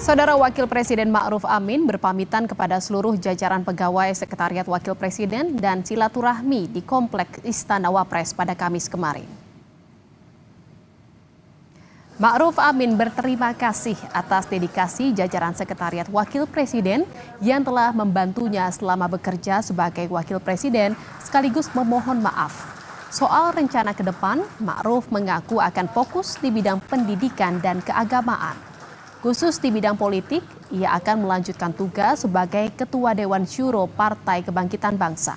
Saudara Wakil Presiden Ma'ruf Amin berpamitan kepada seluruh jajaran pegawai Sekretariat Wakil Presiden dan silaturahmi di Kompleks Istana Wapres pada Kamis kemarin. Ma'ruf Amin berterima kasih atas dedikasi jajaran Sekretariat Wakil Presiden yang telah membantunya selama bekerja sebagai Wakil Presiden sekaligus memohon maaf. Soal rencana ke depan, Ma'ruf mengaku akan fokus di bidang pendidikan dan keagamaan. Khusus di bidang politik, ia akan melanjutkan tugas sebagai Ketua Dewan Syuro Partai Kebangkitan Bangsa.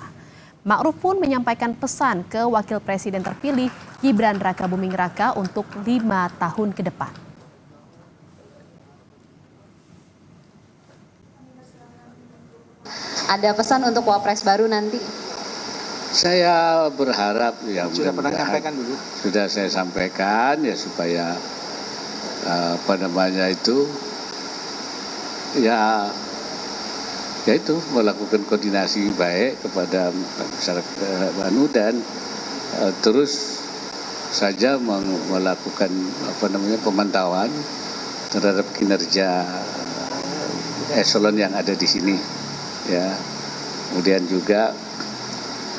Ma'ruf pun menyampaikan pesan ke Wakil Presiden terpilih Gibran Rakabuming Raka untuk 5 tahun ke depan. Ada pesan untuk Wapres baru nanti? Saya berharap ya sudah pernah sampaikan dulu. Sudah saya sampaikan ya supaya itu melakukan koordinasi baik kepada masyarakat dan terus saja melakukan pemantauan terhadap kinerja eselon yang ada di sini ya. Kemudian juga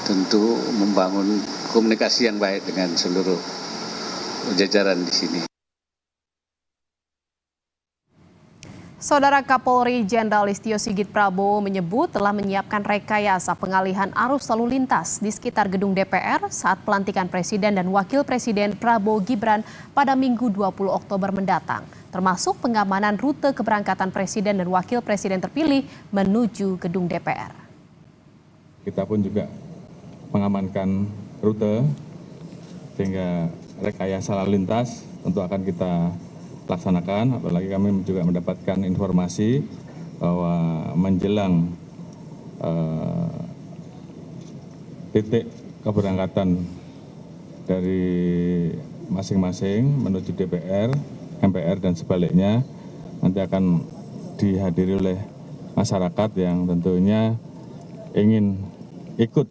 tentu membangun komunikasi yang baik dengan seluruh jajaran di sini. Saudara Kapolri Jenderal Listio Sigit Prabowo menyebut telah menyiapkan rekayasa pengalihan arus lalu lintas di sekitar gedung DPR saat pelantikan Presiden dan Wakil Presiden Prabowo Gibran pada Minggu 20 Oktober mendatang, termasuk pengamanan rute keberangkatan Presiden dan Wakil Presiden terpilih menuju gedung DPR. Kita pun juga mengamankan rute sehingga rekayasa lalu lintas tentu akan kita laksanakan, apalagi kami juga mendapatkan informasi bahwa menjelang titik keberangkatan dari masing-masing menuju DPR, MPR dan sebaliknya nanti akan dihadiri oleh masyarakat yang tentunya ingin ikut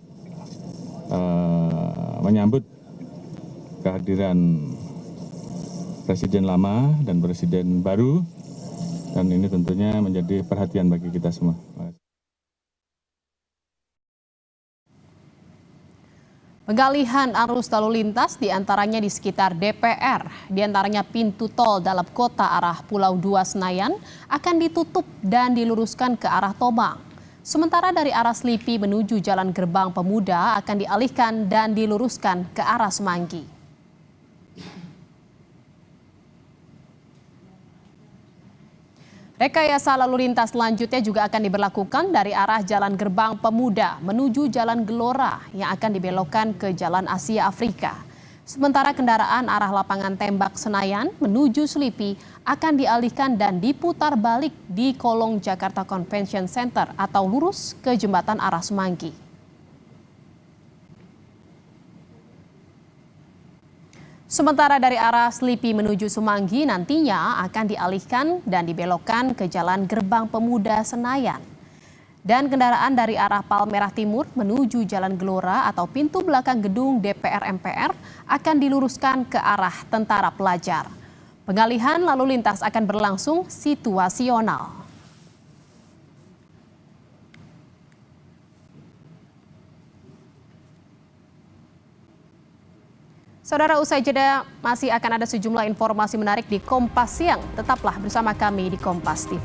menyambut kehadiran Presiden lama dan Presiden baru, dan ini tentunya menjadi perhatian bagi kita semua. Pengalihan arus lalu lintas diantaranya di sekitar DPR, diantaranya pintu tol dalam kota arah Pulau 2 Senayan akan ditutup dan diluruskan ke arah Tomang. Sementara dari arah Slipi menuju Jalan Gerbang Pemuda akan dialihkan dan diluruskan ke arah Semanggi. Rekayasa lalu lintas selanjutnya juga akan diberlakukan dari arah Jalan Gerbang Pemuda menuju Jalan Gelora yang akan dibelokkan ke Jalan Asia Afrika. Sementara kendaraan arah lapangan tembak Senayan menuju Slipi akan dialihkan dan diputar balik di kolong Jakarta Convention Center atau lurus ke jembatan arah Semanggi. Sementara dari arah Slipi menuju Semanggi nantinya akan dialihkan dan dibelokkan ke Jalan Gerbang Pemuda Senayan. Dan kendaraan dari arah Palmerah Timur menuju Jalan Gelora atau pintu belakang gedung DPR MPR akan diluruskan ke arah Tentara Pelajar. Pengalihan lalu lintas akan berlangsung situasional. Saudara, usai jeda masih akan ada sejumlah informasi menarik di Kompas Siang. Tetaplah bersama kami di Kompas TV.